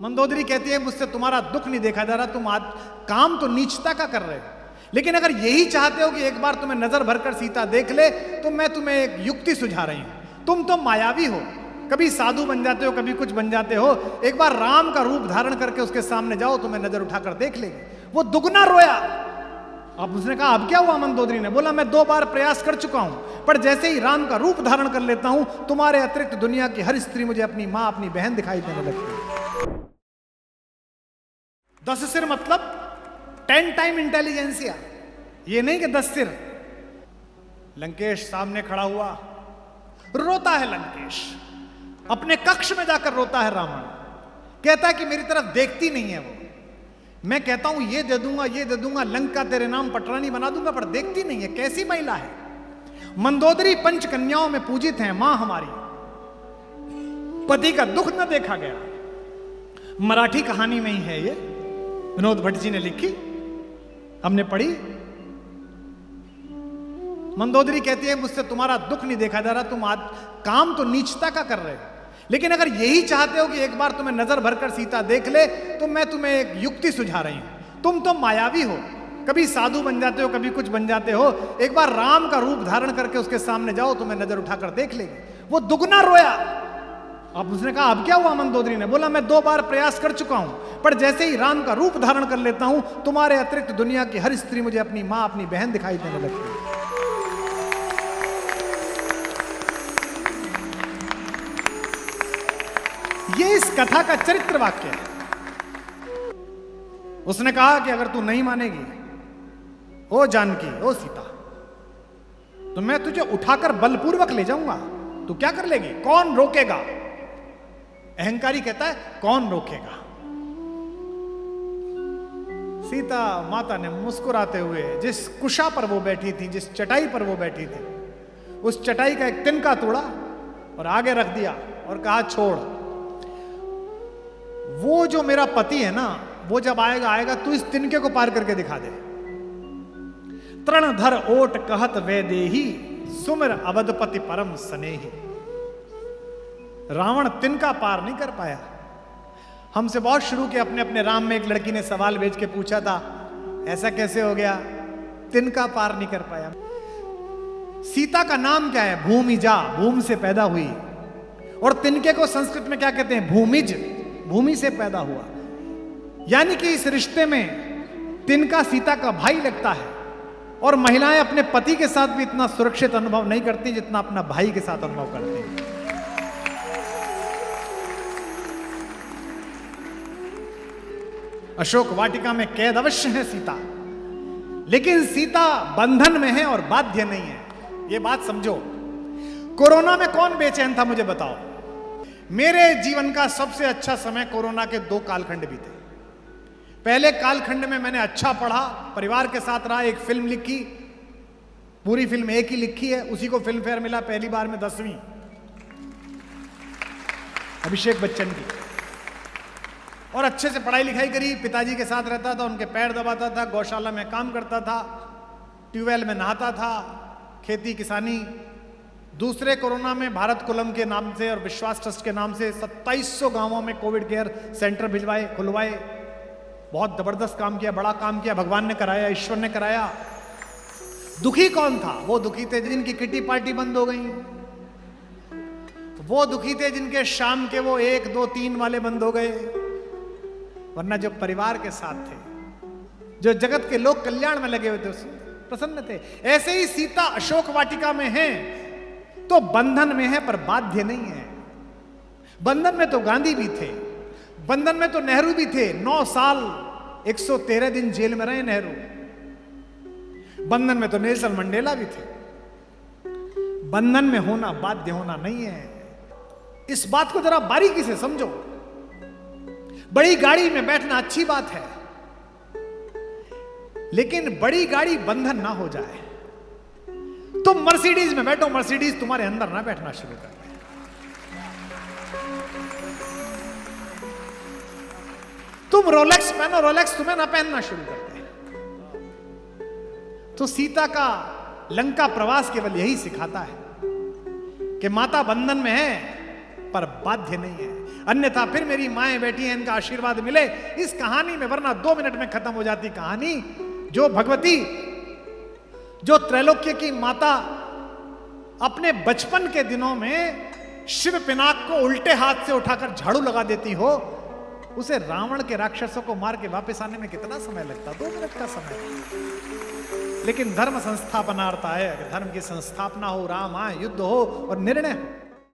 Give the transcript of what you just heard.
मंदोदरी कहती है मुझसे तुम्हारा दुख नहीं देखा जा रहा, तुम आज काम तो नीचता का कर रहे हो, लेकिन अगर यही चाहते हो कि एक बार तुम्हें नजर भरकर सीता देख ले तो मैं तुम्हें एक युक्ति सुझा रही हूं। तुम तो मायावी हो, कभी साधु बन जाते हो, कभी कुछ बन जाते हो, एक बार राम का रूप धारण करके उसके सामने जाओ, तुम्हें नजर उठाकर देख लेगी। वो दुगना रोया। अब उसने कहा अब क्या हुआ? मंदोदरी ने बोला मैं 2 बार प्रयास कर चुका हूं, पर जैसे ही राम का रूप धारण कर लेता हूं तुम्हारे अतिरिक्त दुनिया की हर स्त्री मुझे अपनी मां अपनी बहन दिखाई देने लगती है। 10 सिर मतलब 10 टाइम इंटेलिजेंसिया, ये नहीं कि 10 सिर। लंकेश सामने खड़ा हुआ, रोता है लंकेश, अपने कक्ष में जाकर रोता है रावण। कहता है कि मेरी तरफ देखती नहीं है वो, मैं कहता हूं ये दे दूंगा ये दे दूंगा, लंका तेरे नाम पटरानी बना दूंगा, पर देखती नहीं है। कैसी महिला है? मंदोदरी पंच कन्याओं में पूजित है, मां हमारी, पति का दुख न देखा गया। मराठी कहानी में ही है ये, विनोद भट्ट जी ने लिखी, हमने पढ़ी। मंदोदरी कहती है मुझसे तुम्हारा दुख नहीं देखा जा रहा, तुम आज काम तो नीचता का कर रहे हो, लेकिन अगर यही चाहते हो कि एक बार तुम्हें नजर भरकर सीता देख ले तो मैं तुम्हें एक युक्ति सुझा रही हूं। तुम तो मायावी हो, कभी साधु बन जाते हो, कभी कुछ बन जाते हो, एक बार राम का रूप धारण करके उसके सामने जाओ, तुम्हें नजर उठाकर देख लेगी। वो दुगना रोया। अब उसने कहा अब क्या हुआ? मंदोदरी ने बोला मैं 2 बार प्रयास कर चुका हूं, पर जैसे ही राम का रूप धारण कर लेता हूं तुम्हारे अतिरिक्त दुनिया की हर स्त्री मुझे अपनी मां अपनी बहन दिखाई देने लगती है। ये इस कथा का चरित्र वाक्य है। उसने कहा कि अगर तू नहीं मानेगी ओ जानकी ओ सीता, तो मैं तुझे उठाकर बलपूर्वक ले जाऊंगा। तू क्या कर लेगी? कौन रोकेगा? अहंकारी कहता है कौन रोकेगा। सीता माता ने मुस्कुराते हुए जिस कुशा पर वो बैठी थी, जिस चटाई पर वो बैठी थी, उस चटाई का एक तिनका तोड़ा और आगे रख दिया और कहा छोड़, वो जो मेरा पति है ना, वो जब आएगा तू इस तिनके को पार करके दिखा दे। तृणधर ओट कहत वैदेही, सुमिर अवधपति परम स्नेही। रावण तिनका पार नहीं कर पाया। हमसे बहुत शुरू के अपने अपने राम में एक लड़की ने सवाल भेज के पूछा था ऐसा कैसे हो गया? तिनका पार नहीं कर पाया। सीता का नाम क्या है? भूमिजा, भूमि से पैदा हुई। और तिनके को संस्कृत में क्या कहते हैं? भूमिज, भूमि से पैदा हुआ। यानी कि इस रिश्ते में तिनका सीता का भाई लगता है। और महिलाएं अपने पति के साथ भी इतना सुरक्षित अनुभव नहीं करती जितना अपना भाई के साथ अनुभव करती हैं। अशोक वाटिका में कैद अवश्य है सीता, लेकिन सीता बंधन में है और बाध्य नहीं है। यह बात समझो। कोरोना में कौन बेचैन था मुझे बताओ? मेरे जीवन का सबसे अच्छा समय कोरोना के 2 कालखंड बीते। पहले कालखंड में मैंने अच्छा पढ़ा, परिवार के साथ रहा, एक फिल्म लिखी, पूरी फिल्म एक ही लिखी है, उसी को फिल्म फेयर मिला पहली बार में 10वीं, अभिषेक बच्चन की। और अच्छे से पढ़ाई लिखाई करी, पिताजी के साथ रहता था, उनके पैर दबाता था, गौशाला में काम करता था, ट्यूबवेल में नहाता था, खेती किसानी। दूसरे कोरोना में भारत कुलम के नाम से और विश्वास ट्रस्ट के नाम से 2700 गांवों में कोविड केयर सेंटर भिजवाए, खुलवाए। बहुत जबरदस्त काम किया, बड़ा काम किया, भगवान ने कराया, ईश्वर ने कराया। दुखी कौन था? वो दुखी थे जिनकी किटी पार्टी बंद हो गई, वो दुखी थे जिनके शाम के वो 1, 2, 3 वाले बंद हो गए। वरना जो परिवार के साथ थे, जो जगत के लोक कल्याण में लगे हुए थे, प्रसन्न थे। ऐसे ही सीता अशोक वाटिका में है तो बंधन में है पर बाध्य नहीं है। बंधन में तो गांधी भी थे, बंधन में तो नेहरू भी थे। 9 साल 113 दिन जेल में रहे नेहरू। बंधन में तो नेल्सन मंडेला भी थे। बंधन में होना बाध्य होना नहीं है। इस बात को जरा बारीकी से समझो। बड़ी गाड़ी में बैठना अच्छी बात है, लेकिन बड़ी गाड़ी बंधन ना हो जाए। तुम मर्सिडीज में बैठो, मर्सिडीज तुम्हारे अंदर ना बैठना शुरू कर दे। तुम रोलेक्स पहनो, रोलेक्स तुम्हें ना पहनना शुरू कर दे। तो सीता का लंका प्रवास केवल यही सिखाता है कि माता बंधन में है पर बाध्य नहीं है। अन्यथा फिर मेरी माएं बैठी हैं, इनका आशीर्वाद मिले इस कहानी में, वरना 2 मिनट में खत्म हो जाती कहानी। जो भगवती, जो त्रैलोक्य की माता अपने बचपन के दिनों में शिव पिनाक को उल्टे हाथ से उठाकर झाड़ू लगा देती हो, उसे रावण के राक्षसों को मार के वापस आने में कितना समय लगता? 2 मिनट का समय। लेकिन धर्म संस्थापनार्थ आए, धर्म की संस्थापना हो, राम आए, युद्ध हो और निर्णय हो।